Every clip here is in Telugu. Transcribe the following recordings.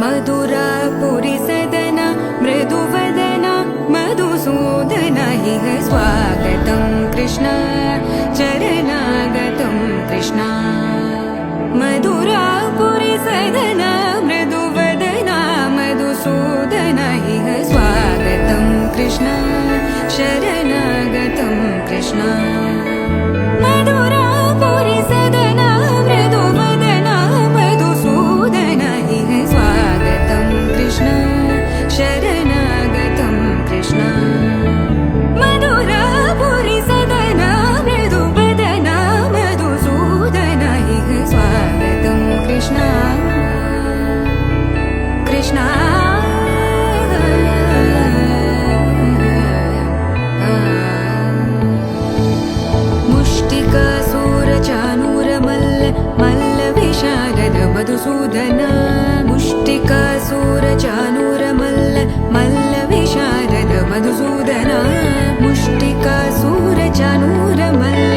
मधुरापुरी सदन मृदुवदन मधुसूदन इह स्वागतं कृष्ण चरणागतं कृष्ण मधुरापुरी सदन मृदुवदन मधुसूदन इह स्वागतं कृष्ण शरणागतं कृष्ण मधुरापुरी सदन मृदुवदन मधुसूदन इह स्वागतं कृष्ण शरणागतं कृष्ण मधुरापुरी सदन मृदुवदन मधुसूदन इह स्वागतं कृष्ण कृष्ण मधुसूदन मुष्टिकासूरचाणूर मल्ल विशारद मधुसूदन मुष्टिकासूरचाणूर मल्ल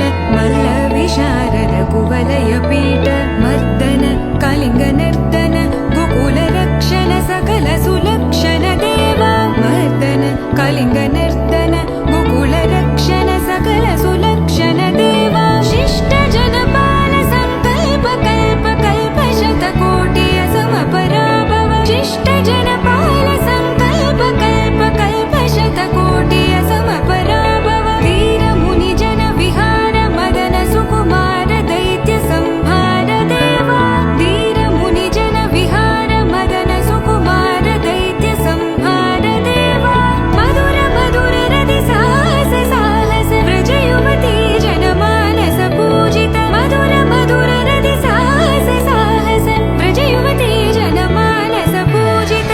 विशारद कुवलय पीठ मर्दन कलिंग नर्तन गोकुल रक्षण सकल सुलक्षण देवा मर्दन कलिंग नर्तन गोकुल रक्षण सकल सुलक्षण देवा शिष्ट जनपाल संकल्प कल्प कल्प शतकोटि असमपराभव शिष्ट जनपाल संकल्प कल्प कल्प शतकोटि असमपराभव वीर मुनि जन विहार मदन सुकुमार दैत्य संहार देवा वीर मुनि जन विहार मदन सुकुमार दैत्य संहार देवा मधुर मधुर रति साहस साहस व्रज युवती जनमानस पूजित मधुर मधुर रति साहस साहस व्रज युवती जनमानस पूजित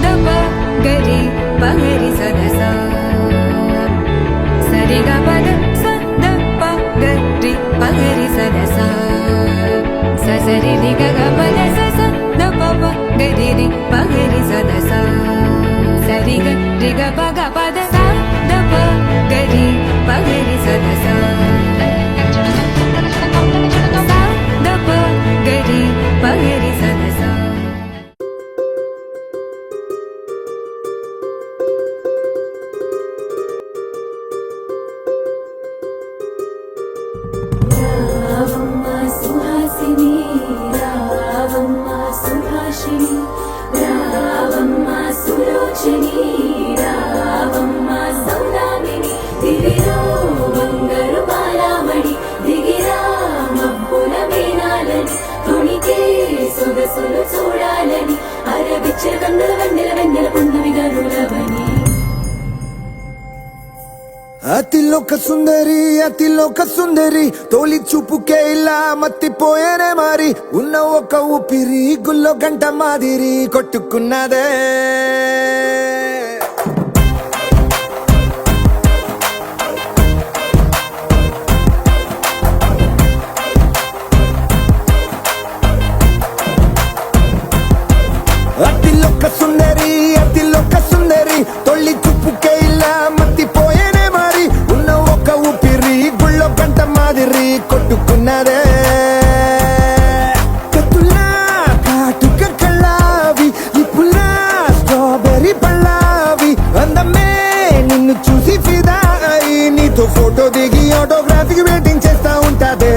दप गरि पगरि सदसा सरि ग पद स द प गरि पगरि सदसा स सरि रि ग ग पद स स द प प गरि रि पगरि सदसा सरि ग रि ग प ग पद स द प गरि पगरि सदसा स द प गरि पगरि सदसा రావమ్మ సుహాసిని రావమ్మ సుభాషిణి రావమ్మ సులోచని రావమ్మ సౌదామిని దివిలో బంగారు బాలామణి దిగిరా మబ్బుల వీణాలని తొణికే సొగసులు చూడాలని అరవిచ్చే కన్నుల వెన్నెల వెన్నెల పున్నమిగా నులవని అతిలోక సుందరి తోలి చూపుకే ఇలా మత్తిపోయేనే మారి ఉన్న ఒక ఊపిరి గుల్లో గంట మాదిరి కొట్టుకున్నదే అతిలోక సుందరి తొలి చూపుకే ఇలా మత్తిపోయేనే మారి ఉన్న ఒక ఊపిరి గుళ్ళో గంట మాదిరి కొట్టుకున్నదే కత్తులా కాటుక కళ్ళావి ఇప్పులా స్ట్రాబెర్రీ పళ్ళావి అందమే నిన్ను చూసి ఫిదా అయి నీతో ఫోటో దిగి ఆటోగ్రాఫీకి వెయిటింగ్ చేస్తా ఉంటాదే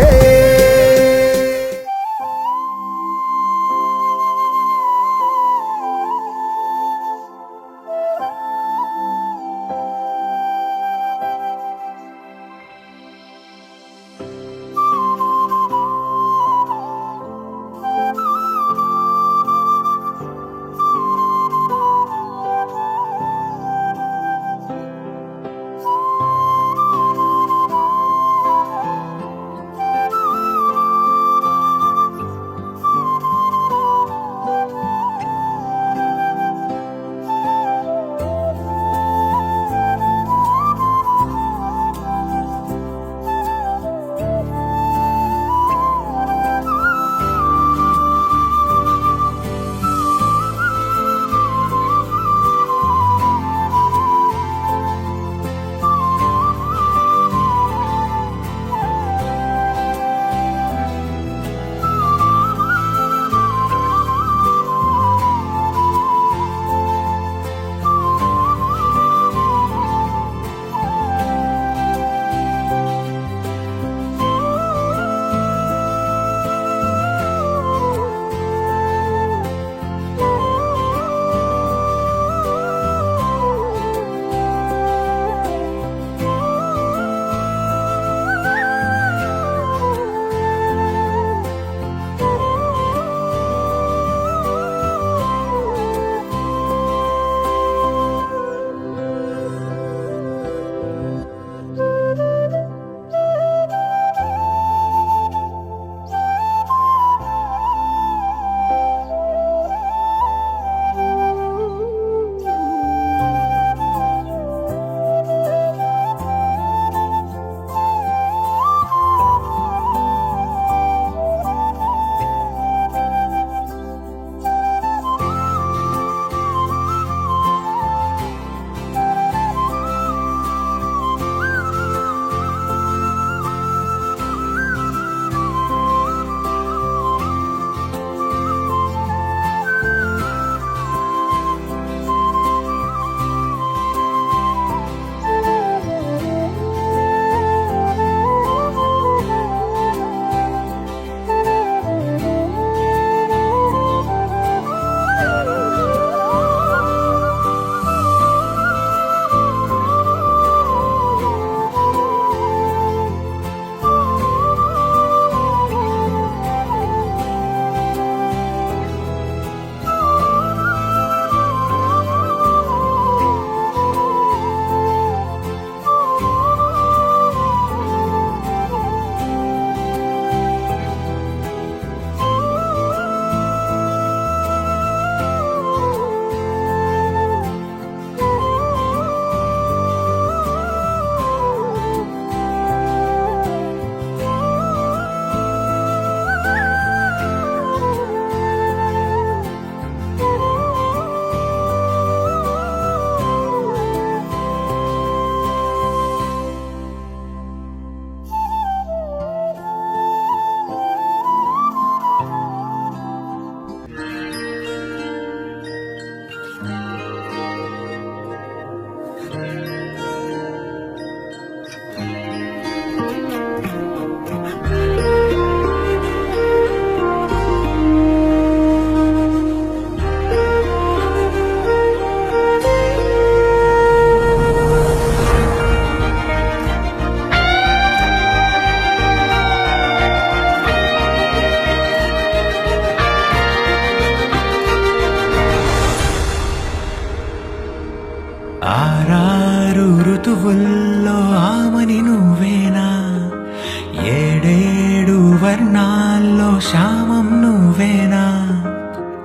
శామం నువ్వేనా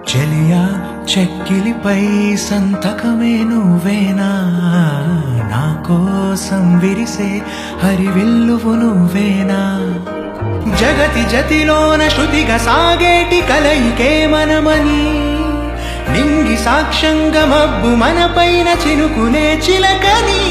చెలియా చెక్కిలిపై సంతకమే నువ్వేనా నా కోసం విరిసే హరివిల్లువు నువ్వేనా జగతి జతిలోన శృతిగా సాగేటి కలయికే మనమని నింగి సాక్ష్యంగా మబ్బు మనపైన చినుకునే చిలకని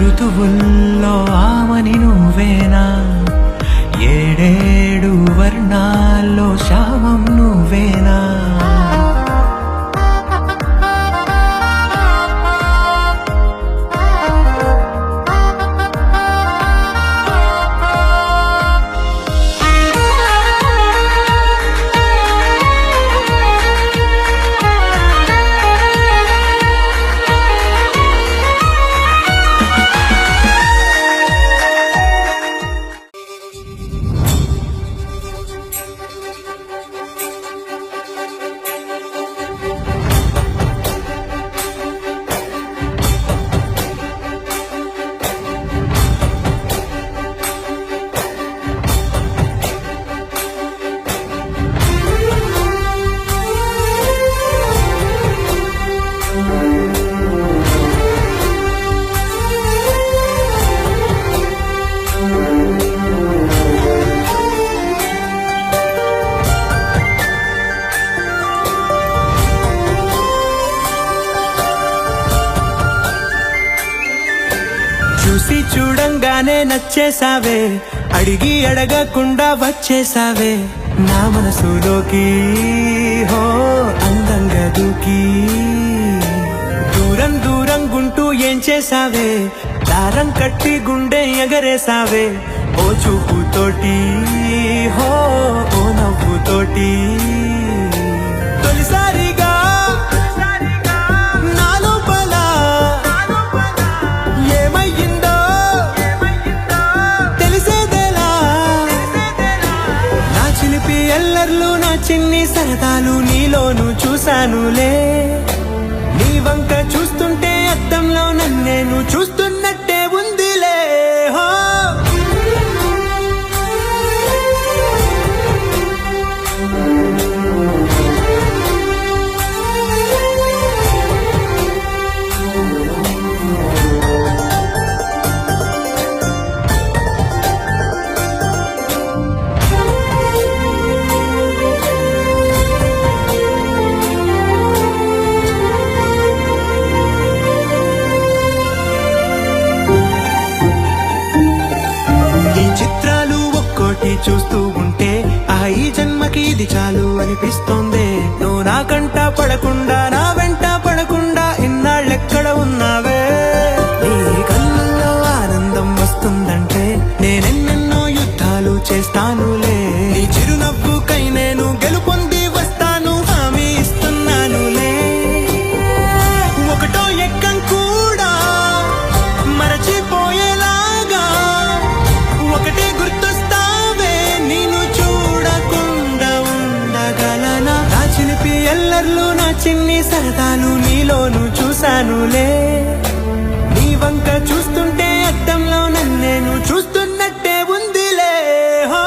ఋతువుల్లో ఆమని నువ్వేనా ఏడేడు వర్ణాల్లో శామం నువ్వేనా చూసి చూడంగానే నచ్చేసావే అడిగి అడగకుండా వచ్చేసావే నా మనసులోకి హో అందంగా దూకి దూరం దూరం గుంటూ ఏం చేసావే దారం కట్టి గుండె ఎగరేసావే ఓ చూపుతోటి హో ఓ నవ్వుతోటి తొలిసారిగా నా చిన్ని సరదాలు నీలోను చూశానులే నీ వంక చూస్తుంటే అద్దంలో నన్నేను చూస్తున్నట్టే ఉందిలే హో చూస్తూ ఉంటే ఈ జన్మకి ఇది చాలు అనిపిస్తోంది నువ్వు నా కంట పడకుండా నా వెంట పడకుండా ఇన్నాళ్ళెక్కడ ఉన్నావే నీ కళ్ళల్లో ఆనందం వస్తుందంటే నేనెన్నెన్నో యుద్ధాలు చేస్తానులే నీ చిరునవ్వుకై నేను గెలుపొంది వస్తాను హామీ ఇస్తున్నానులే ఒకటో ఎక్కం కూడా మరచిపోయేలాగా ఒకటే గుర్తొస్తా ఎల్లర్లు నా చిన్ని సరదాలు నీలోను చూశానులే నీ వంక చూస్తుంటే అద్దంలో నన్నేను చూస్తున్నట్టే ఉందిలే హో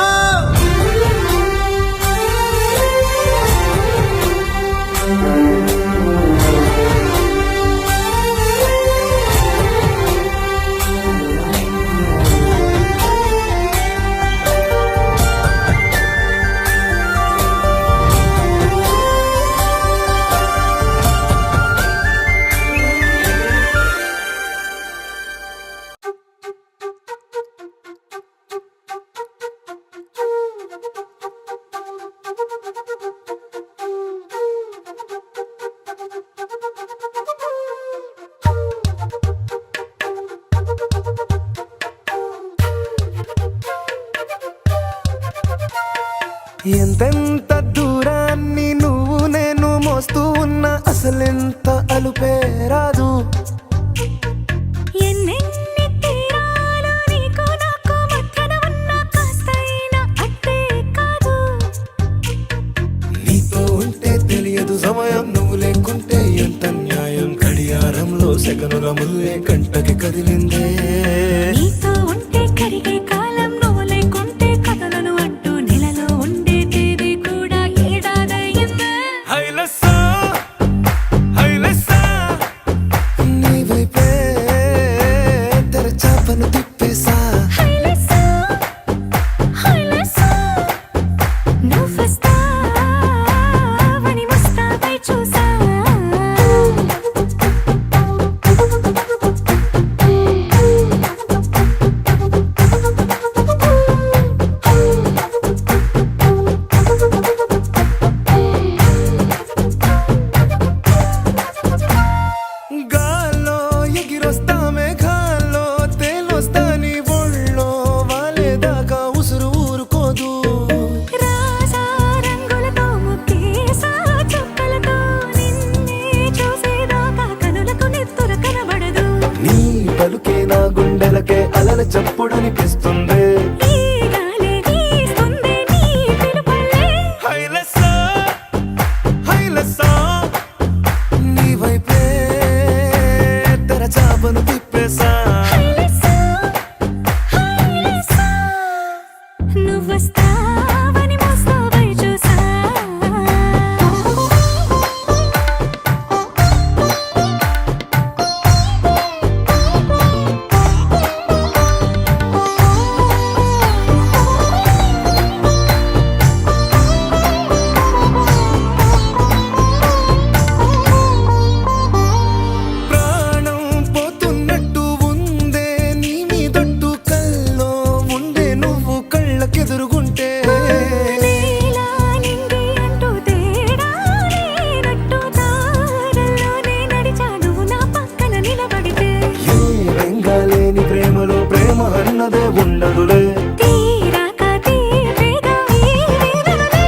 ఎంతెంత దూరాన్ని నువ్వు నేను మోస్తూ ఉన్న అసలెంత అలుపే రాదు. ఎన్నెన్ని తీరాలు నీకు నాకు మధ్యన ఉన్న కాస్తైనా అట్టే కాదు. నీతో ఉంటే తెలియదు సమయం, నువ్వు లేకుంటే ఎంత న్యాయం. గడియారంలో సెకనుల ముల్లే కంటకి కదిలిందే. నీతో ఉంటే కరిగే కాలం, నువ్వు లేకుంటే కథలను అంటూ నెలలో ఉండే తేదీ కూడా ఏడాదయ్యిందే. నీ వైపే తెరచాపను తిప్పేసా. హైలెస్సా, హైలెస్సా, నువ్వొస్తావని ముస్తాబై చూసా. గాల్లో ఎగిరొస్తా మేఘాల్లో తేలొస్తా నీ ఒళ్ళో వాలేదాకా ఉసురు ఊరుకోదు. రాజా రంగులతో ముక్కేసా చుక్కలతో నిన్నే చూసేదాకా కనులకు నెత్తుర కనబడదు. నీ పలుకే నా గుండెలకే అలల చప్పుడనిపిస్తుంది. ఈ గాలి వీస్తుంది నీ పిలుపులే. నీ వైపే తెరచాపను తిప్పేసా. హైలెస్సా, హైలెస్సా, నువ్వొస్తావని ముస్తాబై చూసా. ప్రాణం పోతున్నట్టు ఉందే నీ మీదొట్టు, కల్లో ఉండే నువ్వు కళ్ళకెదురుగుంటే. నీలా నింగి అంటూ తేడా లేనట్టు తారల్లోనే నడిచా నువ్వు నా పక్కన నిలబడితే. ఏ బెంగాలేని ప్రేమలో ప్రేమ అన్నదే ఉండదులే. తీరాక తీరేగా ఈ వేదనలే.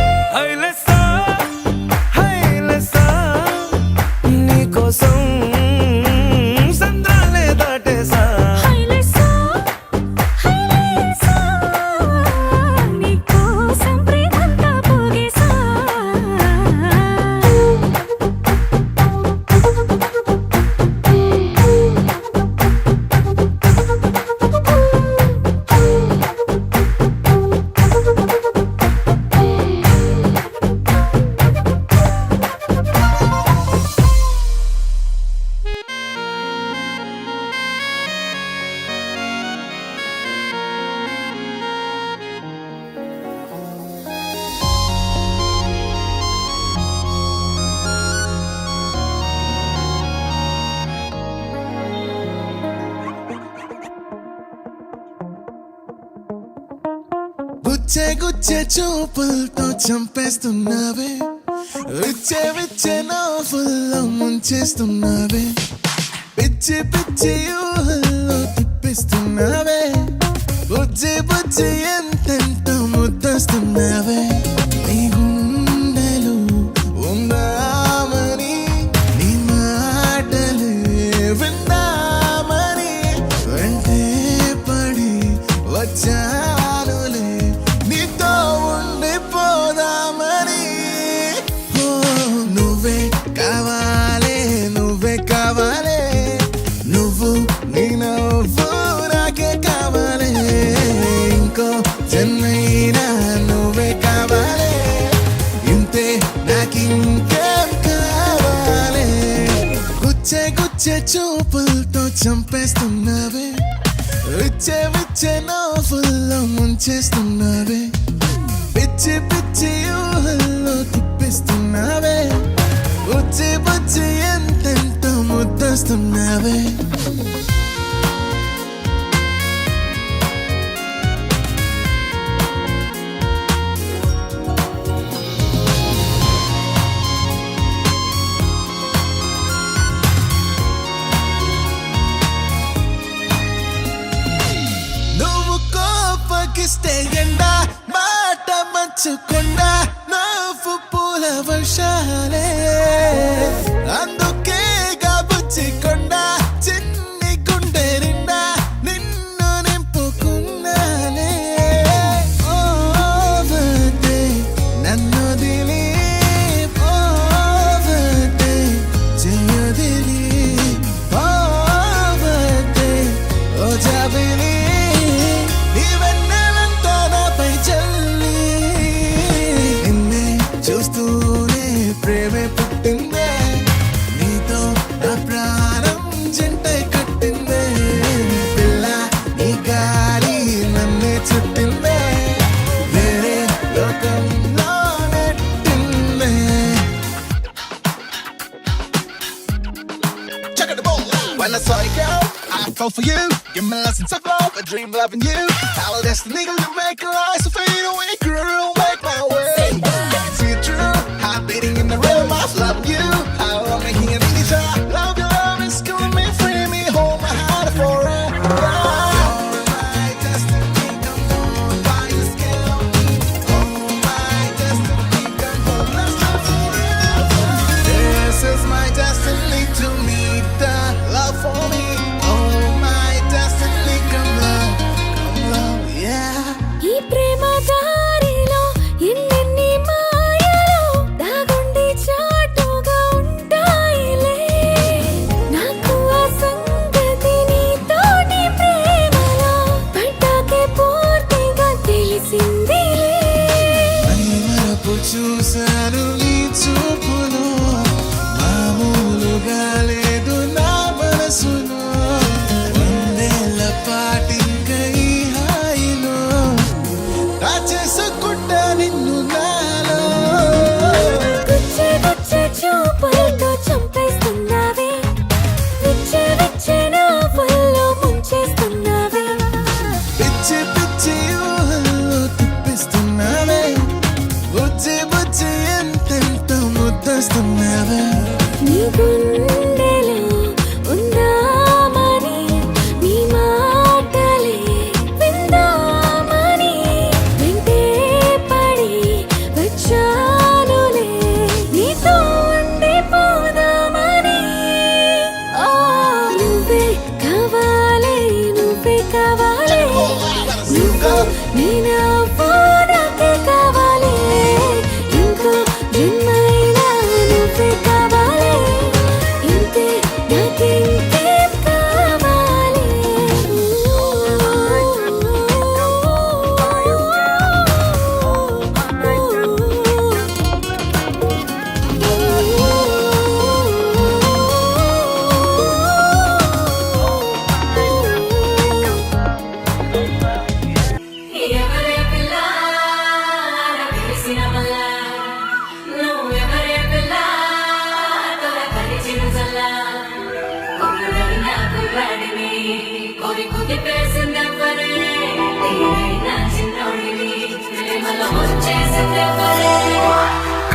నీకోసం సంద్రాలే దాటేసా. హైలెస్సా, హైలెస్సా, నీకోసం ప్రేమంతా పోగేసా. గుచ్చే గుచ్చే చూపులతో చంపేస్తున్నావే, విచ్చే విచ్చే నవ్వుల్లో ముంచేస్తున్నావే, పిచ్చి పిచ్చి ఊహల్లో తిప్పిస్తున్నావే, బుజ్జి బుజ్జి ఎంతెంత ముద్దస్తున్నావే. నీ గుండెలు ఉందామని, నీ మాటలే విందామని వెంటే పడి వచ్చానులే, నీతో ఉండిపోదామని. ఓ నువ్వే కావాలే, నువ్వే కావాలే, నువ్వు నీ నవ్వు నాకే కావాలే. ఇంకో జన్మైనా నువ్వే కావాలే, ఇంతే నాకింకేం కావాలే. గుచ్చే గుచ్చే చూపులతో చంపేస్తున్నావే, విచ్చే విచ్చే నవ్వుల్లో ముంచేస్తున్నావే, పిచ్చి పిచ్చి ఊహల్లో తిప్పిస్తున్నావే, బుజ్జి బుజ్జి ఎంతెంత ముద్దస్తున్నావే. ఇస్తే ఎండ మాట మంచుకొండ నవ్వు పూల వర్షాలే. When I saw you, girl, I fell for you. Give me lessons of love, a dream loving you. Our destiny to make our eyes fade away, girl, make my way. See it true, heart beating in the rhythm of loving you. I love making a mini shot. Love your love is killing me, free me, hold my heart forever. You're my destiny, come on, by your skill. Oh, my destiny, come on, let's live forever. This is my destiny to meet the love for me. Oh, my destiny, come love, yeah. ఈ ప్రేమ దారిలో ఎన్నెన్ని మాయలు దాగుండి చాటుగా ఉంటాయిలే. నాకు ఆ సంగతి నీతోటి ప్రేమలో పడ్డాకే పూర్తిగా తెలిసిందిలే. మరపు చూశాను నీ చూపులో, మామూలుగా లేదు నా మనసులో. వందేళ్ల పాటింక ఈ హాయిలో దాచేసుకుంటా నిన్ను నాలో. గుచ్చే గుచ్చే చూపులతో చంపేస్తున్నావే, విచ్చే విచ్చే నవ్వుల్లో ముంచేస్తున్నావే. పిచ్చి పిచ్చి ఊహల్లో తిప్పిస్తున్నావే, బుజ్జి బుజ్జి ఎంతెంతో ముద్దస్తున్నావే. నీ గుండెలో ఉందామని, నీ మాటలే విందామని వెంటే పడి వచ్చానులే, నీతో ఉండిపోదామని. ఓ నువ్వే కావాలి, నువ్వే కావాలి, నువ్వు నేనవ్వు నాకే కావాలి. ఇంకో జన్మైనా నువ్వే కావాలి, ఇంతే నాకింకేం కావాలి. ఎవరే పిల్ల తెలిసిన వల్ల, నువ్వెవరే పిల్ల తొలకరిచిన చల్ల. కొడుకుడిన కుర్రాడిని కొరి కుదిపేసిందెవ్వరే, తీరైన చిన్నోడిని ప్రేమలో వచ్చేసిందెవ్వరే.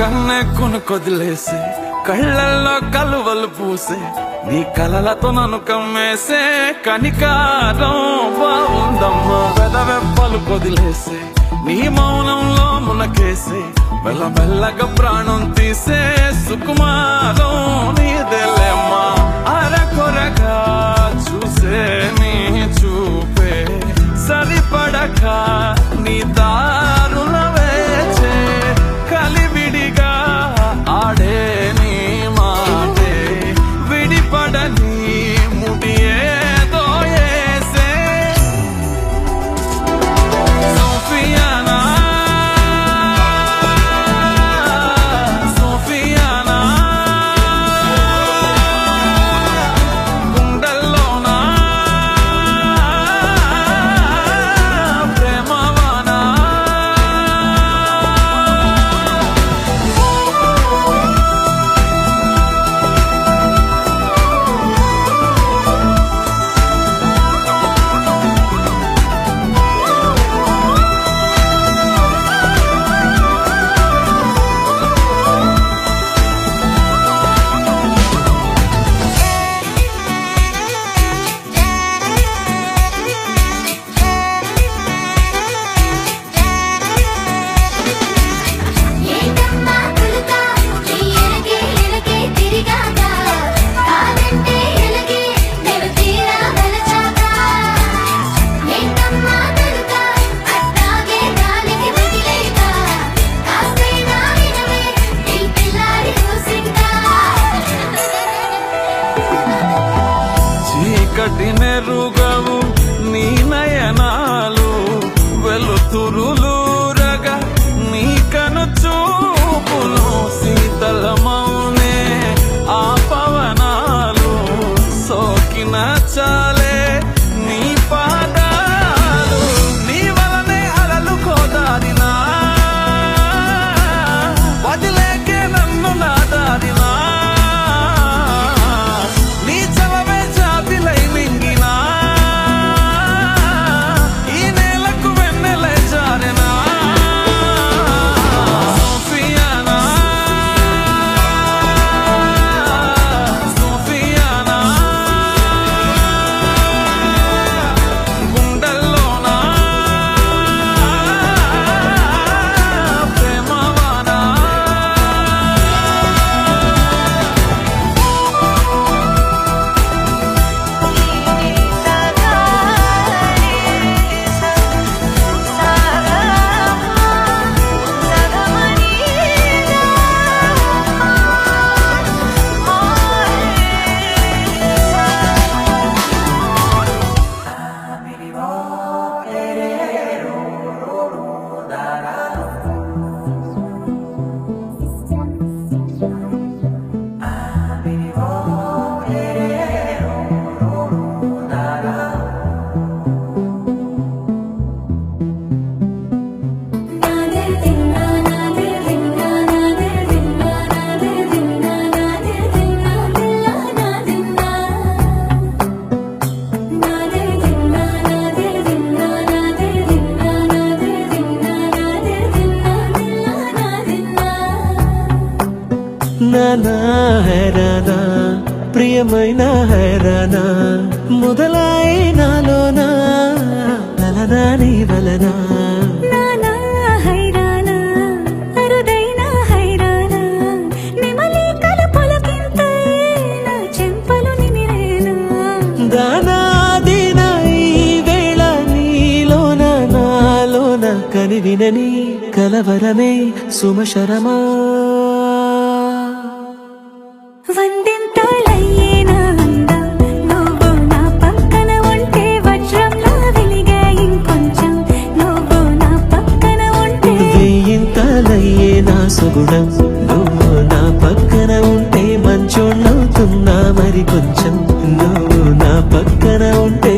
కన్నెక్కును కొదిలేసే, కళ్ళల్లో కలువలు పూసే, నీ కలలతో నన్ను కమ్మేసే కనికారం బాగుందమ్మా. వెదవెప్పలు కొదిలేసే, నీ మౌనంలో మునకేసే, మెల్లమెల్లగా ప్రాణం తీసే సుకుమారం నీదేలేమ్మా. అరకొరగా చూసే నీ చూపే సరిపడక నీ దారుల వేచే, కలివిడిగా ఆడే నీ మాటే విడిపడని ముడి ఏదో ఏసే. సోఫియానా సోఫియానా గుండెల్లోనా ప్రేమవానా. ఏంటమ్మా కొలుతా, నీ ఎనకే ఎనకే తిరిగాక, కాదంటే ఎలగే నేను తీరా వెలచాక. ఏంటమ్మా కొలుతా, అట్టాగే గాలికి వదిలేక, కాస్తైనా వినవే నీ పిల్లాడి కూసింకా. చీకటి నెరుగవు నీ నయనాలు, వెలుతురులూరగా నీ కను చూపులు, శీతలమౌనే ఆ పవనాలు, సోకిన చాలే నీ పాదాలు, నీ వలనే అలలు కోదారినా, వదిలేకే నన్ను నాదారినా. నీ చలవే జాబి నానా హైరానా ప్రియమైన హైరానా మొదలాయి నాలోనా లలనా నీ వలనా నానా హైరానా అరుదైన హైరానా నెమలి కలుపులకింత నా చెంపలు నిమిరేనా దానాదిన ఈ వేళ నీలోన నాలోన కనివినని కలవరమే సుమశరమా వందింతలయ్యేనా అందం నువ్వు నా పక్కన ఉంటే వజ్రంలా వెలిగే ఇంకొంచెం నువ్వు నా పక్కన ఉంటే వెయ్యింతలయ్యే నా సుగుణం నువ్వు నా పక్కన ఉంటే మంచోళ్ళవుతున్నా మరి కొంచెం నువ్వు నా పక్కన ఉంటే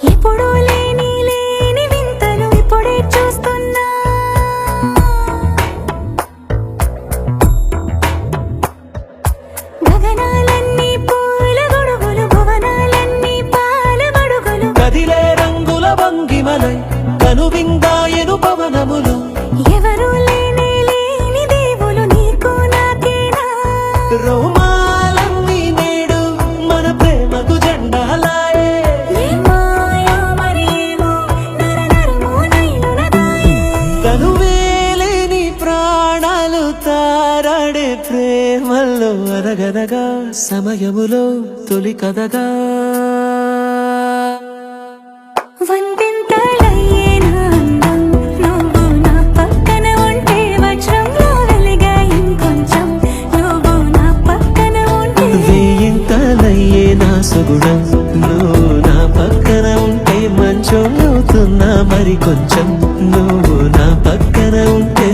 ఎప్పుడూ లేని వింతలు ఇప్పుడే చూస్తున్నా గగనాలన్నీ పూల గొడుగులు భువనాలన్నీ పాల గొడుగులు కదిలే రంగుల భంగిమలై కనువిందాయను పవనములు ఎవరూ లేని దేవులు నీకు నాకేనా రోమాలన్నీ నేడు మన ప్రేమకు జెండాలాయే మాయా మరేమో నరనరమో నైలునదాయే తనువేలేని ప్రాణాలు తారాడే ప్రేమల్లో అనగనగా సమయములో తొలి కథగా వందింతలయ్యేనా అందం నువ్వు నా పక్కన ఉంటే వజ్రంలో వెలిగే ఇంకొంచెం నువ్వు నా పక్కన ఉంటే వెయ్యింతలయ్యే నా సుగుణం నువ్వు నా పక్కన ఉంటే మంచోళ్ళవుతున్నా మరి కొంచెం నువ్వు నా పక్కన ఉంటే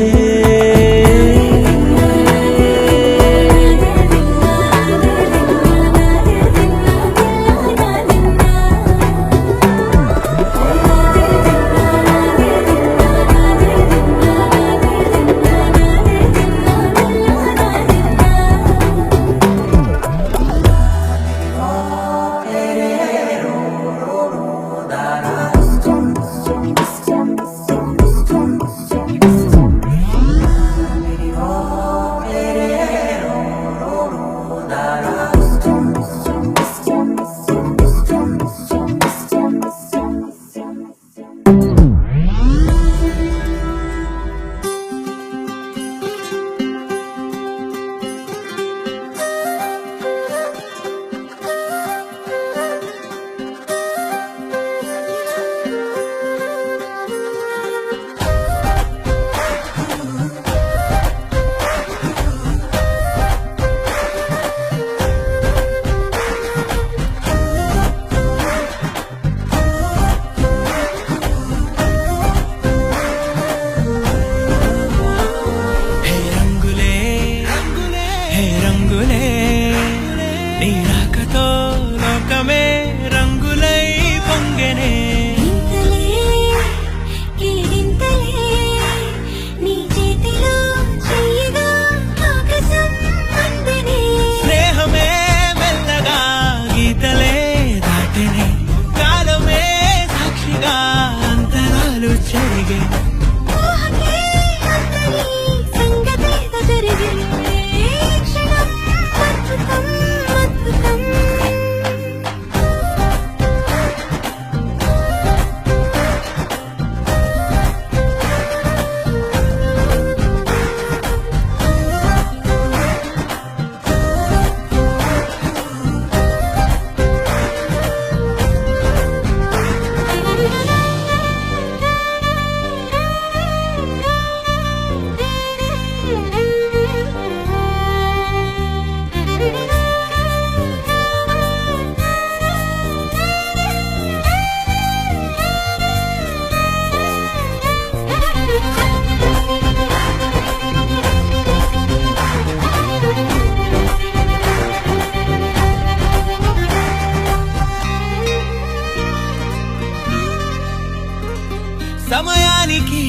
సమయానికి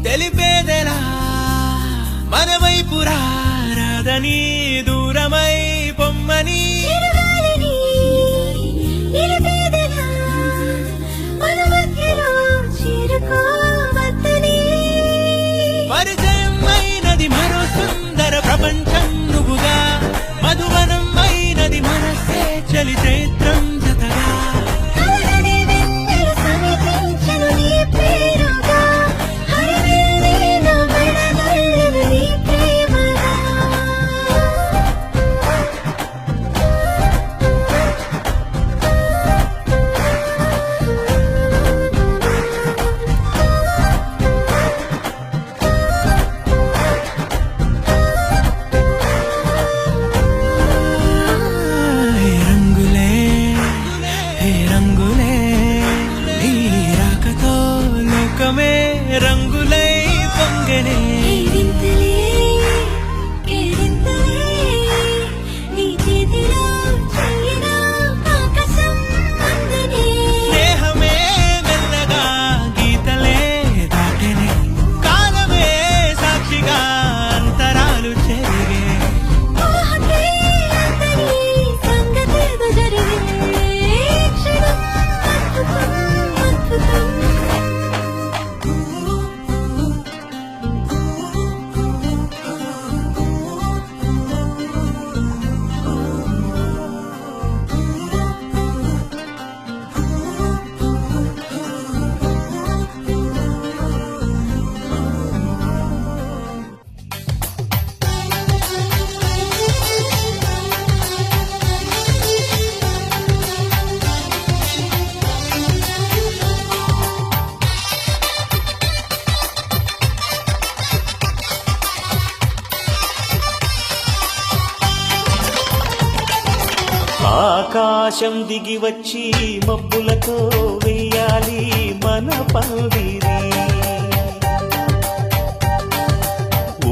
తెలిపేదెలా మన వైపు రాదని దూరమై పొమ్మని పరిచయం అయినది మరో సుందర ప్రపంచం నువ్వుగా మధువనం అయినది మనసే చలి చైత్రం జతగా రంగులై పొంగనే స్నేహమే మెల్లగా గీతలే దాటనే కాలమే సాక్షిగా అంతరాలు చెరిగే ఆకాశం దిగి వచ్చి మబ్బులతో వెయ్యాలి మన పందిరి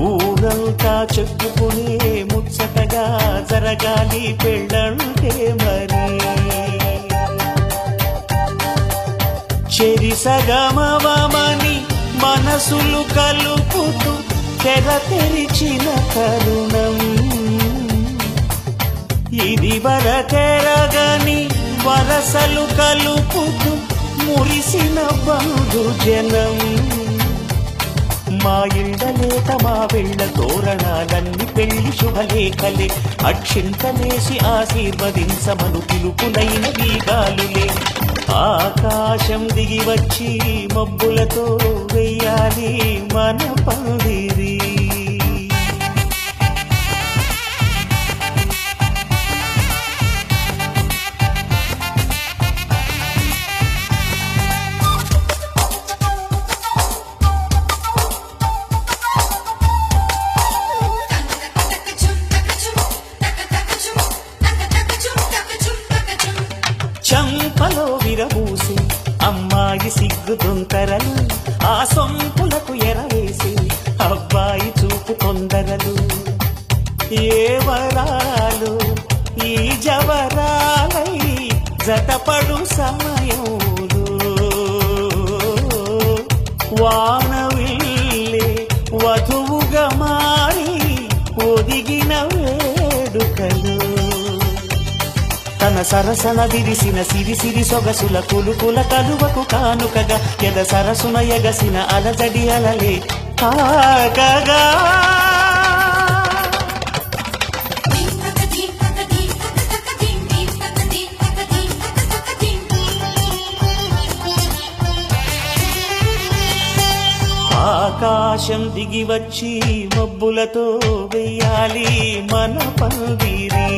ఊరంతా చెప్పుకునే ముచ్చటగా జరగాలి పెళ్ళంటే మరి చెరిసగమవమని మనసులు కలుపుతూ తెర తెరిచిన తరుణం ఇది వరకెరగని వరసలు కలుపుతూ మురిసిన బంధు జనం మా ఇళ్ళలేత మా వెళ్ళ తోరణాలన్నీ పెళ్లి శుభలేఖలే అక్షింతలేసి ఆశీర్వదించమను పిలుపులైన వీగాలులే ఆకాశం దిగి వచ్చి మబ్బులతో వెయ్యాలి మన పందిరి చంపలో విరబూసి అమ్మాయి సిగ్గు దొంతరలు ఆ సొంపులకు ఎరవేసి అబ్బాయి చూపు తొందరలు ఏ వరాలు ఈ జవరాలై జతపడు సమయంలో వానవిల్లే వధువుగా మారి ఒదిగిన వేడుకలు తన సరసన విరిసిన సిరిసిరి సొగసుల కులుకుల కలువకు కానుకగా ఎద సరసున ఎగసిన అలజడి అలలే కాగగా ఆకాశం దిగి వచ్చి మబ్బులతో వెయ్యాలి మన పందిరి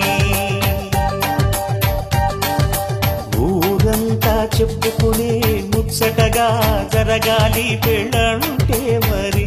ఊరంతా చెప్పుకునే ముచ్చటగా జరగాలి పెళ్ళంటే మరి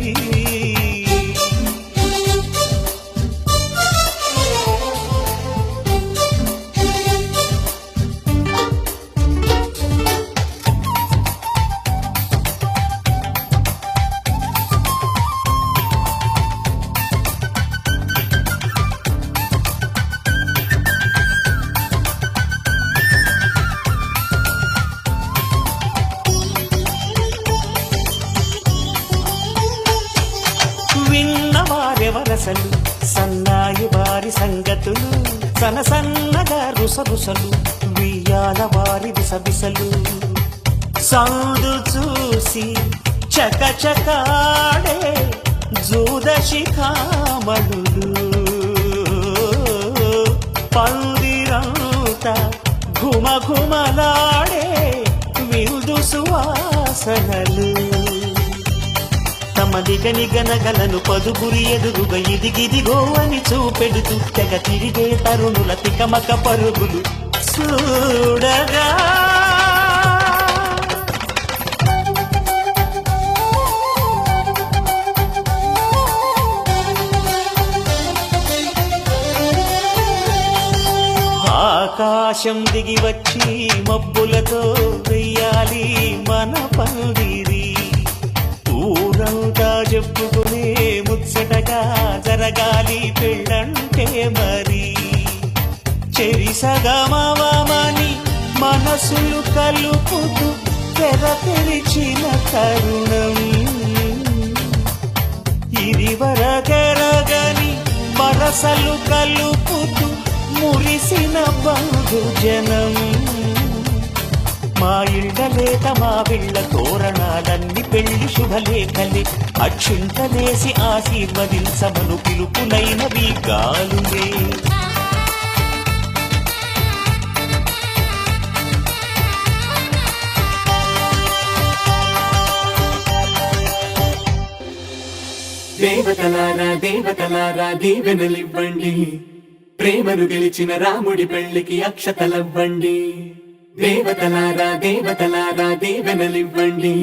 వరసలు సన్నాయి వారి సంగతులు సనసన్నగా రుసరుసలు వియ్యాల వారి విసవిసలు సందు చూసి చకచకాడే జూద శిఖామణులు పందిరంతా ఘుమఘుమలాడే విందు సువాసనలు తమ దిగని గనగలను పదుగురి ఎదురుగా ఇదిగిదిగో అని చూపెడుతూ తెగ తిరిగే తరుణుల తికమక పరుగులు చూడగా ఆకాశం దిగి వచ్చి మబ్బులతో వెయ్యాలి మన పందిరి ఊరంతా చెప్పుకునే ముచ్చటగా జరగాలి పెళ్ళంటే మరి చెరిసగమవమని మనసులు కలుపుతూ తెర తెరిచిన తరుణం ఇదివరకెరగని వరసలు కలుపుతూ మురిసిన బంధుజనం మా ఇళ్ళలేత మా వీళ్ళ తోరణాలన్నీ పెళ్లి శుభలేఖలే అక్షింతలేసి ఆశీర్వదించమను పిలుపులైనవి గాలులే దేవతలారా దేవతలారా దీవెనలివ్వండి ప్రేమను గెలిచిన రాముడి పెళ్లికి అక్షతలవ్వండి దేవతలారా దేవతలారా దీవెనలివ్వండి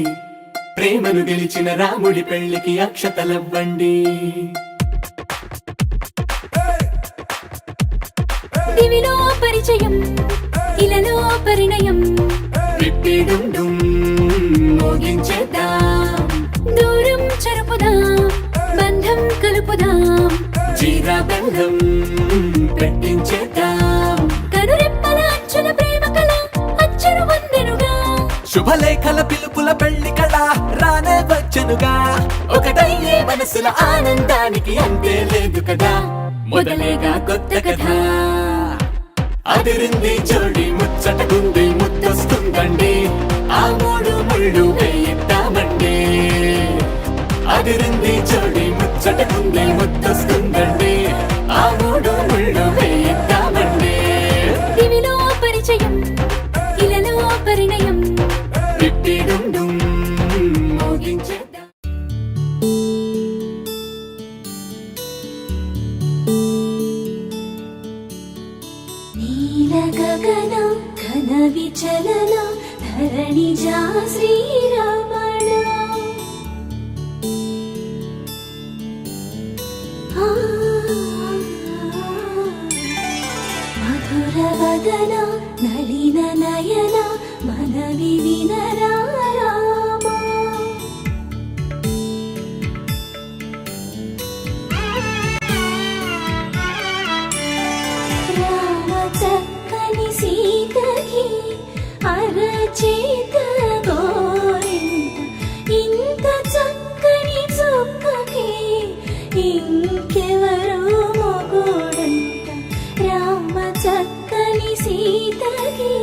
ప్రేమను గెలిచిన రాముడి పెళ్లికి అక్షతలవ్వండి దివిలో పరిచయం ఇలలో పరిణయం విప్పిడుండుం మోగించేద్దాం దూరం చెరుపుదాం బంధం కలుపుదాం జీరా బంధం పెట్టించేద్దాం కనురెప్పల అచ్చుల ప్రేమ కళ అచ్చును వందెనుగా శుభలేఖల పిలుపుల పెళ్లి కళ రానే వచ్చనుగా ఒకటయ్యే మనసుల ఆనందానికి అంతే లేదు కదా మొదలేగా కొత్త కథ అదిరింది జోడి ముచ్చటకుంది ముద్దొస్తుందండి ఆ మూడు ముళ్ళు వేయిద్దామండి అదిరింది జోడి ముచ్చటకుంది ముద్దొస్తుందండి ఆ మూడు ముళ్ళు వేయిద్దామండి దివిలో పరిచయం ఇలలో పరిణయం విప్పిడుండుం మోగించేద్దాం నీల గగన ఘన విచలన ధరణిజా శ్రీరమణ మధుర వదన నలిన నయన మనవి వినరా రామా రామ చక్కని సీతకి అరచేత గోరింట ఇంత చక్కని చుక్కకి ఇంకెవరు మొగుడంట రామ చక్కని సీతకి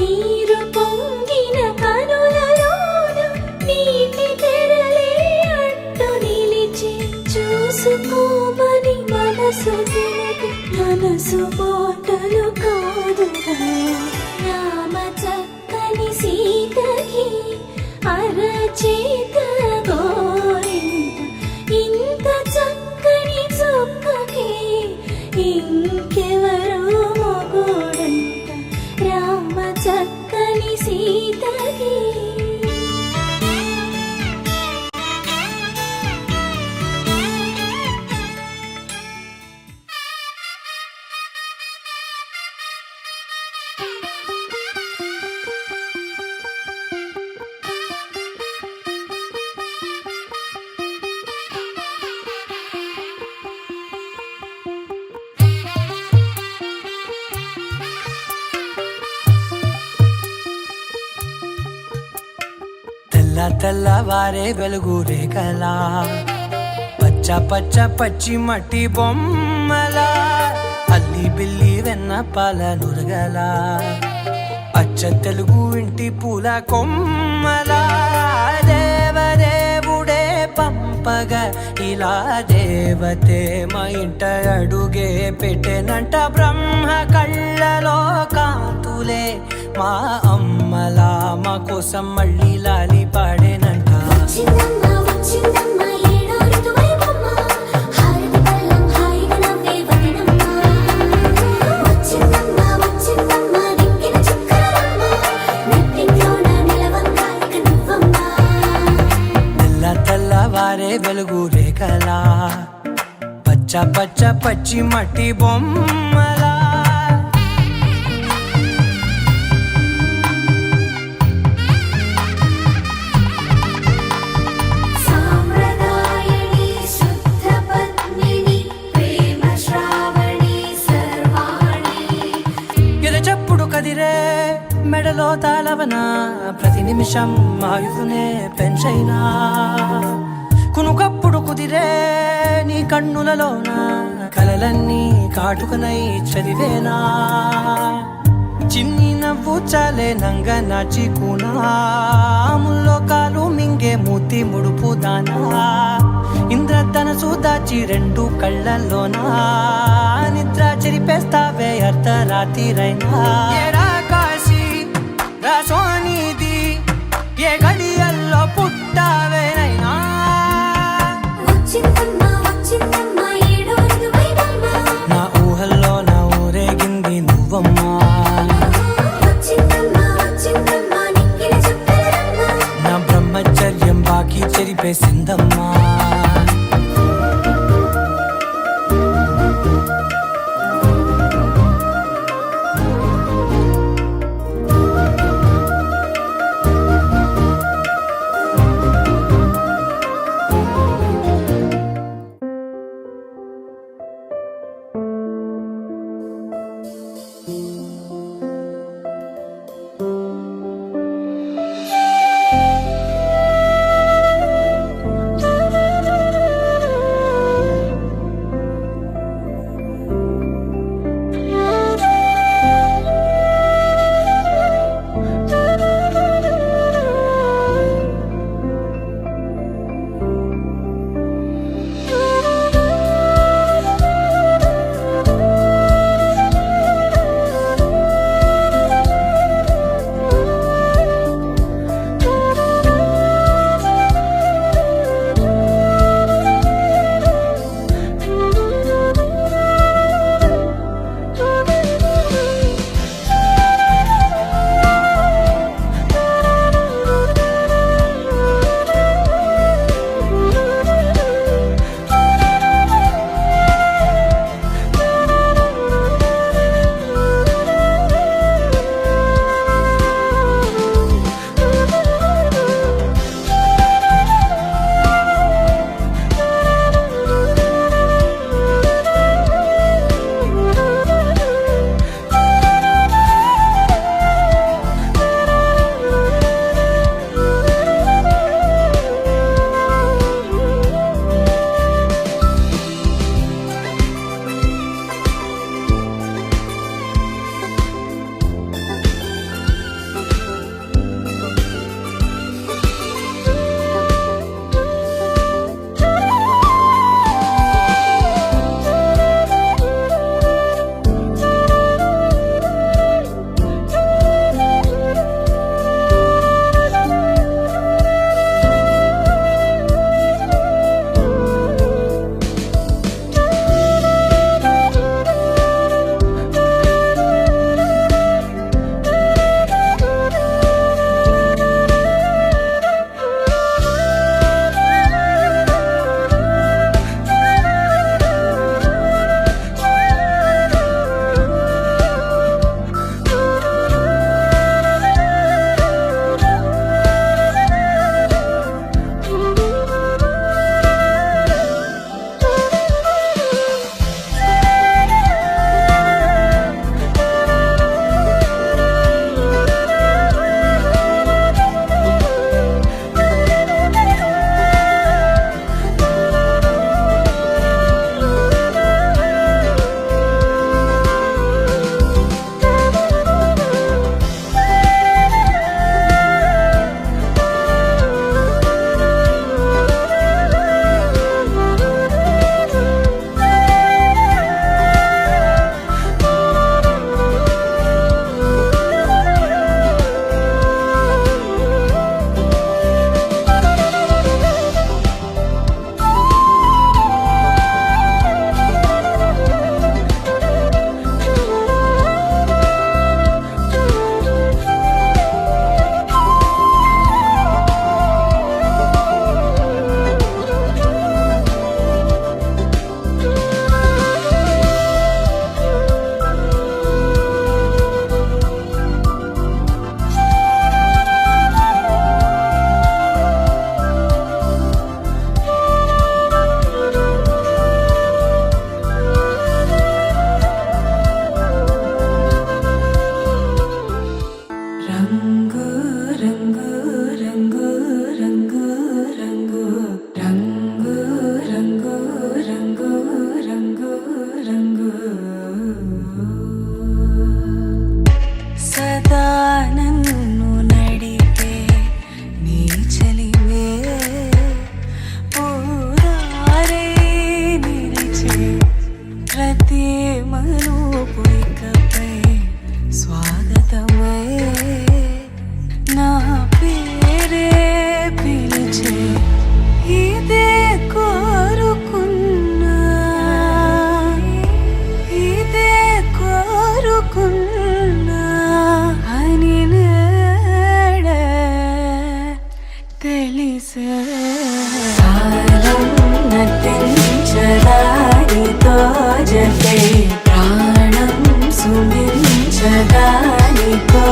నీరు పొంగిన కనులలోన నీటి తెరలే అడ్డు నిలిచి చూసుకోమని మనసు తెలిపి మనసు మాటలు కాదుగా రామ చక్కని సీతకి అరచేత గోరింట ఇంత చక్కని చుక్కకి ఇంకెవరో మొగుడంట రామ చక్కని సీతకి తెల్లవారే వెలుగు రేఖలా పచ్చ పచ్చ పచ్చి మట్టి బొమ్మలా అల్లి బిల్లి వెన్న పాల నురగలా అచ్చ తెలుగు ఇంటి పూల కొమ్మలా దేవదేవుడే పంపగా ఇలా దేవతే మా ఇంట అడుగే పెట్టెనంట బ్రహ్మ కళ్ళలో కాంతులే మా అమ్మలా మా కోసం మళ్ళీ లాలి పాడేనంట వచ్చిందమ్మ వచ్చిందమ్మ ఏడో ఋతువైవమ్మ హారతి పళ్ళం హాయిగా నవ్వే వదనమ్మ వచ్చిందమ్మ వచ్చిందమ్మ దిక్కిన చుక్కలమ్మ నెట్టింట్లోన నిలవంగా ఇక నువ్వమ్మ తెల్లవారే వెలుగు రేఖలా పచ్చ పచ్చ పచ్చి మట్టి బొమ్మలా సామ్రదాయని శుద్ధ పద్మిని ప్రేమ శ్రావణి సర్వాణి ఎరచప్పుడు కదిరే మెడలో తాళవన ప్రతి నిమిషం ఆయుధునే పెంచైనా కునుకప్పుడు కుదిరే నీ కన్నులలోన కలలన్నీ కాటుకనై చదివేనా చిన్ని నవ్వు చాలే నంగ నాచి కూనాముల్లో కాలు మింగే మూతి ముడుపు దానా ఇంద్రధనసు దాచి రెండు కళ్ళల్లోనా నిద్ర చెరిపేస్తావే అర్ధరాత్రిరైనా ఏరా కాశీ రా సోనిది ఏ గడియల్లో పుట్టావేనైనా వచ్చిందమ్మ వచ్చిందమ్మ ఏడో ఋతువైవమ్మ నా ఊహల్లో నా ఊరేగింది నువ్వమ్మా వచ్చిందమ్మ వచ్చిందమ్మ నిక్కిన చుక్కలమ్మ నా బ్రహ్మచర్యం బాకీ చెరిపేసిందమ్మా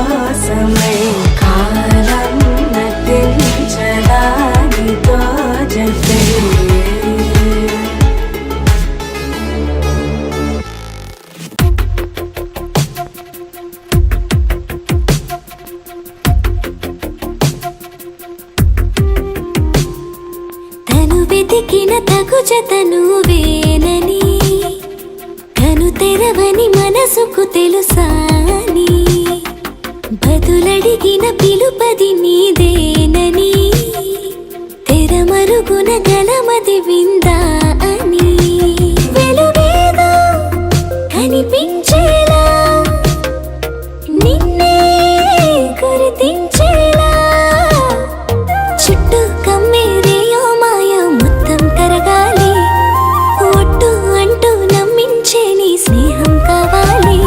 కోసమై కాలం నటించడానితో జతే తను వెతికిన తగు జత నువ్వేనని కను తెరవని మనసుకు తెలుసాని బదులడిగిన పిలుపది నీదేనని తెరమరుగున గలమది విందా అని వెలువేదో కనిపించేలా నిన్నే గుర్తించేలా చుట్టూ కమ్మేరేయో మాయో మొత్తం కరగాలి ఒట్టు అంటూ నమ్మించే నీ స్నేహం కావాలి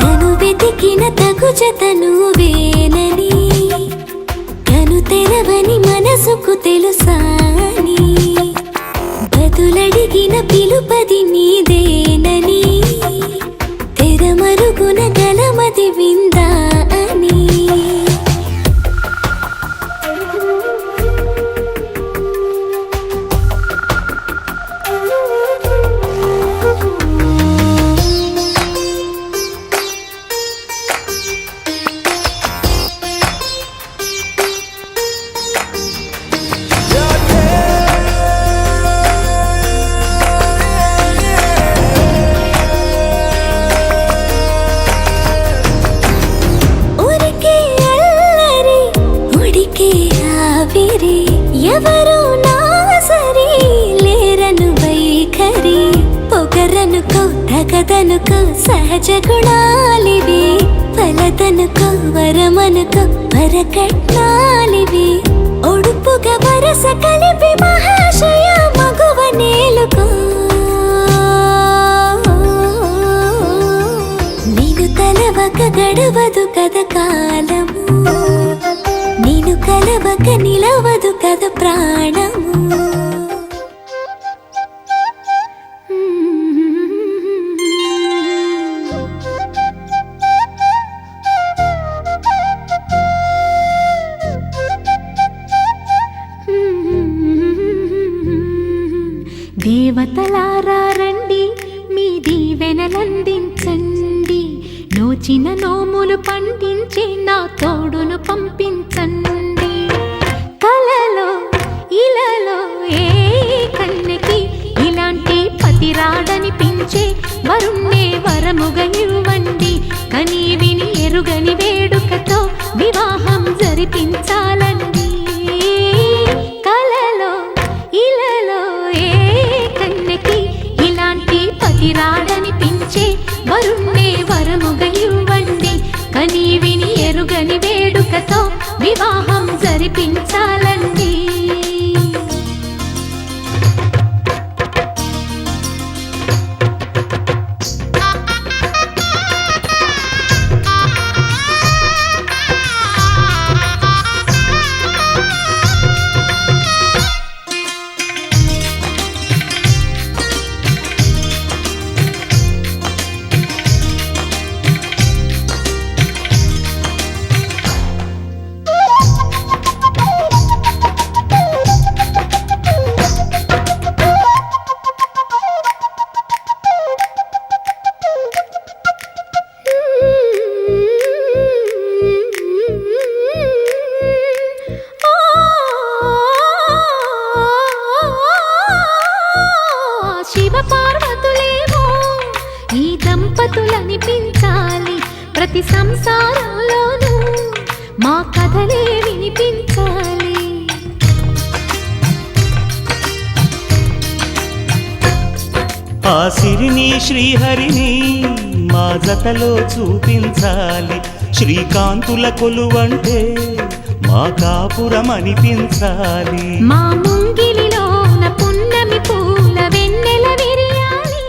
తను వెతికిన తగు జత నువ్వేనని కను తెరవని మనసుకు తెలుసాని బదులడిగిన పిలుపది నీదేనని తెరమరుగున గలమది విందా అని ఊరికే అల్లరి ఉడికే ఆవిరి ఎవరు నా సరి లేరను వైఖరి పొగరనుకో తగదనుకో సహజ గుణాలివి ఫలదనుకో వరమనుకో వరకట్నాలివి ఒడుపుగా వరస కలిపి మహాశయ మగువ నేలుకో నీకు తలవక గడవదు కద కాలము నేను కలవక నిలవదు కద ప్రాణము దేవతలారా రండి మీ దీవెనలందించండి నోచిన నోములు పండించి నా తోడును పంపించండి కలలో ఇలలో ఏ కన్నెకి ఇలాంటి పతిరాడనిపించే వరుణ్ణే వరముగా ఇవ్వండి కని విని ఎరుగని వేడుకతో వివాహం జరిపించాలండి కలలో ఇలలో ఏ కన్నెకి ఇలాంటి పతిరాడనిపించే వరుణ్ణే వరముగా ఇవ్వండి కని విని ఎరుగని వేడుకతో వివాహం జరిపించాలండి శివ పార్వతులేమో ఈ దంపతులనిపించాలి ప్రతి సంసారంలోనూ మా కథలే వినిపించాలి ఆ సిరిని శ్రీహరిని మా జతలో చూపించాలి శ్రీకాంతుల కొలువంటే మా కాపురం అనిపించాలి మా ముంగిలిలోన పున్నమి పూల వెన్నెల విరియాలి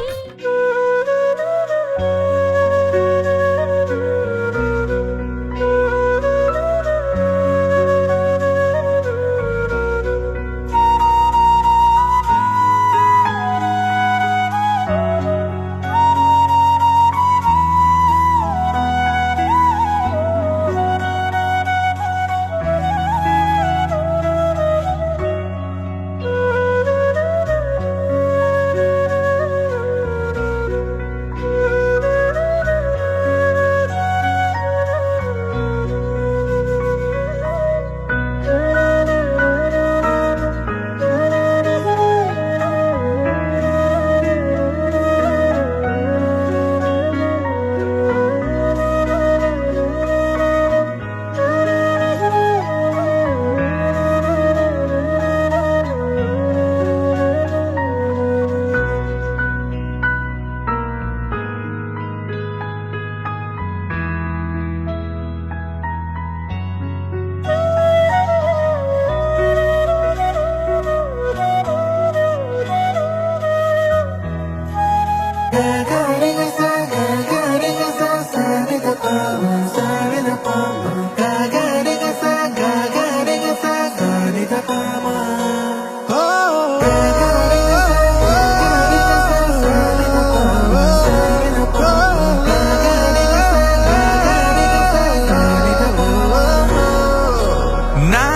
నా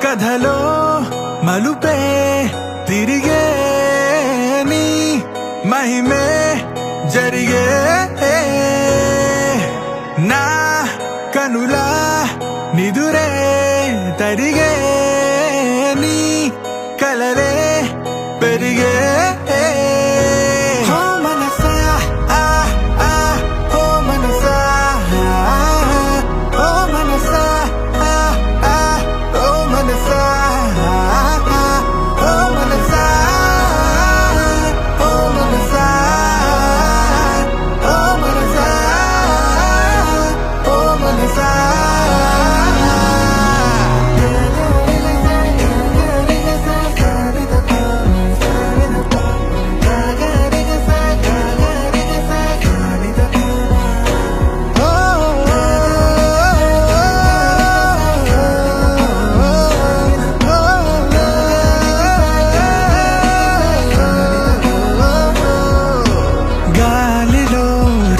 కథలో మలుపే తిరిగే నీ మహిమే జరిగే నా కనులా నిదురే తరిగే నీ కలలే పెరిగే మనసా ఓ మనసా ఓ మనసా ఓ మనసా ఓ మనసా ఓ మనసా ఓ మనసా ఓ మనసా గాలిలో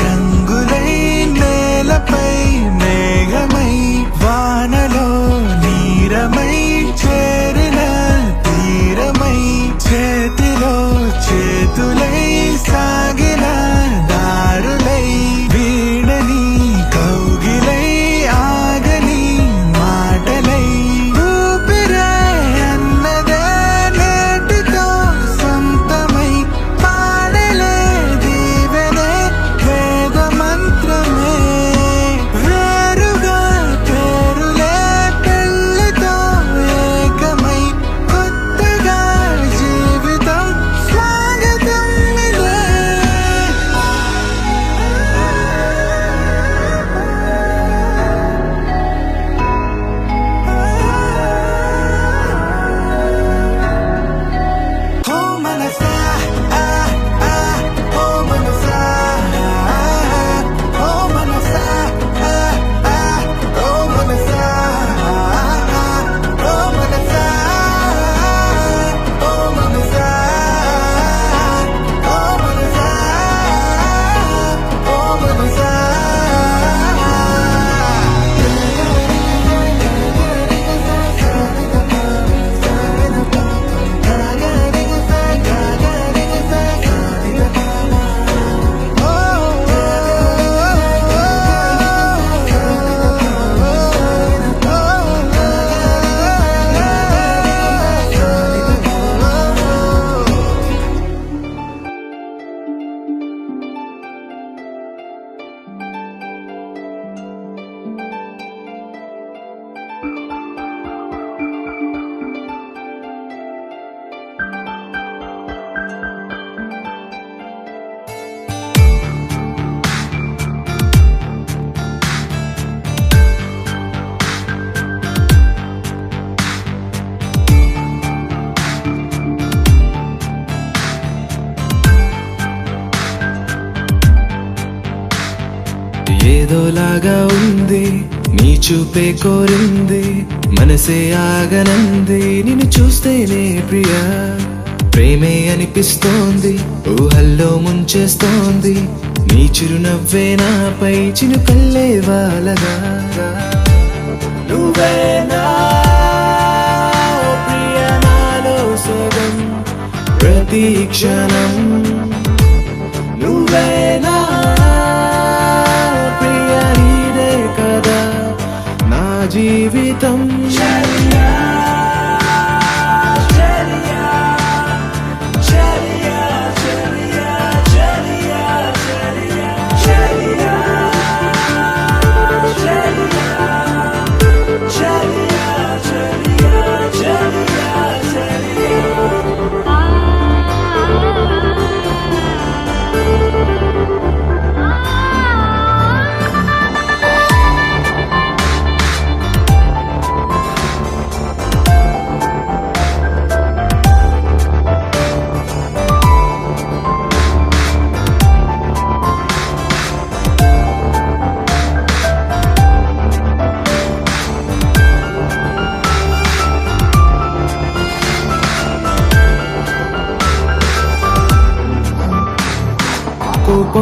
రంగులై నేలపై మేఘమై వానలో నీరమై చేరిన తీరమై చేతిలో చేతులై సాగిన దారులై వీడని కౌగిలై ఆగని మాటలై ఊపిరే అన్నదే నేటితో సొంతమై పాడలే దీవెనే వేద మంత్రమే వేరుగా పేరులే పెళ్ళితో ఏకమై కొత్తగా జీవితం స్వాగతం ఇదే ఓ మనసా ఓ మనసా ఓ మనసా ఓ మనసా ఓ మనసా ఓ మనసా ఓ మనసా ఓ మనసా ఏదోలాగా ఉంది నీ చూపే కోరింది మనసే ఆగనంది నిన్ను చూస్తేనే ప్రియా ప్రేమే అనిపిస్తోంది ఊహల్లో ముంచేస్తోంది నీ చిరునవ్వే నాపై చినుకల్లే వాలగా నువ్వేనా ఓ ప్రియా నాలో సగం ప్రతి క్షణం నువ్వేనా ప్రియ నీదే కదా నా జీవితం చలియా చలియా చలియా చలియా చలియా చలియా చలియా చలియా చలియా చలియా చలియా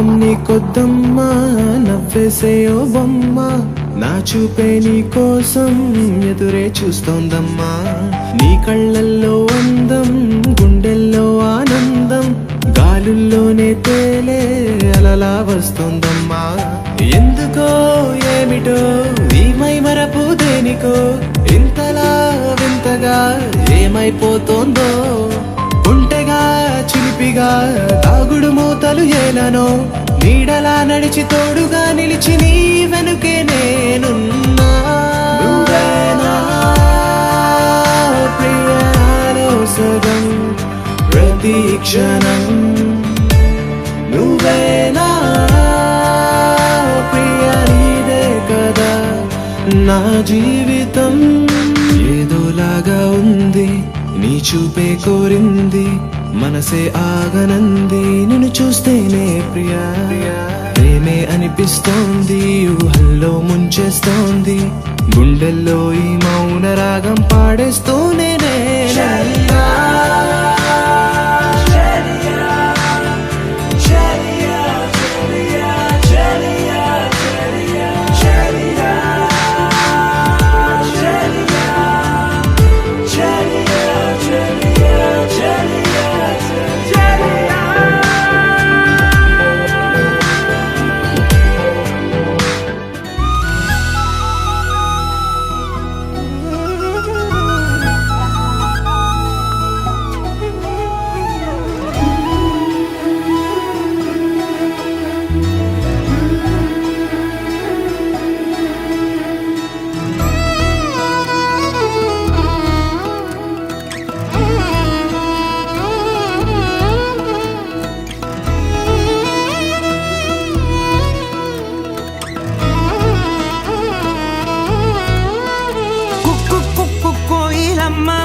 కోపం నీకొద్దమ్మా, నవ్వేసే ఓ బొమ్మ, నా చూపే నీ కోసం ఎదురే చూస్తోందమ్మా. నీ కళ్ళల్లో అందం, గుండెల్లో ఆనందం, గాలుల్లోనే తేలే అలలా వస్తోందమ్మా. ఎందుకో ఏమిటో ఈ మై మరపు దేనికో ఇంతలా వింతగా ఏమైపోతోందో. ఒంటెగా చిలిపిగా తాగుడు మూతలు ఏలనో, నీడలా నడిచి తోడుగా నిలిచి నీ వెనుకే నేనున్నా. నువ్వేనా ప్రియాలో సగం ప్రతి క్షణం, నువ్వేనా ప్రియా నీదే కదా నా జీవితం. ఏదోలాగా ఉంది నీ చూపే కోరింది, మనసే ఆగనంది నిన్ను చూస్తేనే ప్రియా. ప్రేమే అనిపిస్తోంది, ఊహల్లో ముంచేస్తోంది, గుండెల్లో ఈ మౌన రాగం పాడేస్తూనే నేనన్నా.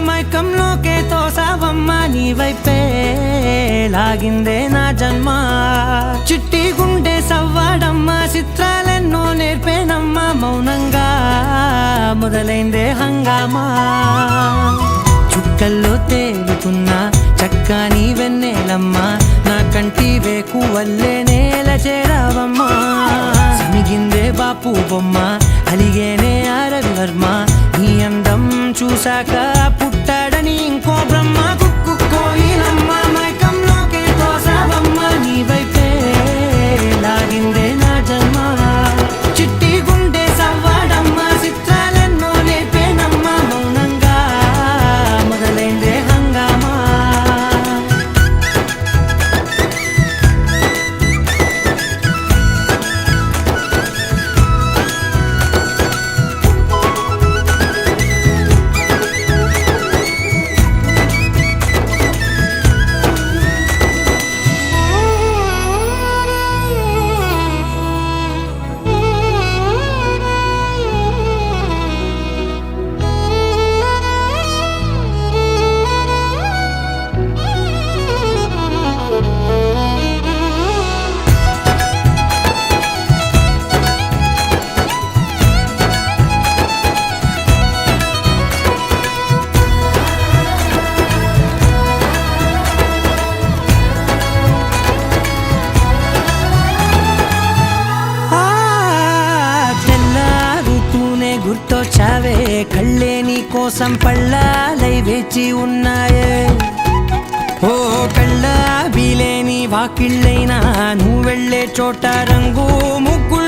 మైకంలోకే తోసావమ్మ, నీ వైపే లాగిందే నా జన్మ. చిట్టి గుండె సవ్వాడమ్మ, చిత్రాలెన్నో నేర్పేనమ్మ, మౌనంగా మొదలైందే హంగామా. చుక్కల్లో తేలుతున్న చక్కని వెన్నెలమ్మ, నా కంటి వేకు వల్లే నేల చేరావమ్మా. సమిగిందే బాపు బొమ్మ, అలిగేనే రవివర్మ, నీ అందం చూశాక పుట్టాడని ఇంకో బ్రహ్మ. కుక్కుకోయిలమ్మ, మైకంలోకే తోసావమ్మ, నీ వైపే లాగిందే నా జన్మ. చిట్టి గుండె సవ్వాడమ్మ, చిత్రాలెన్నో నేర్పేనమ్మ, మౌనంగా మొదలైందే హంగామా. గుర్తొచ్చావే, కళ్ళే నీ కోసం పళ్ళాలై వేచి ఉన్నాయే. ఓ కళ్ళ బీలేని వాకిళ్ళైనా నువ్వు వెళ్ళే చోట రంగు ముగ్గులు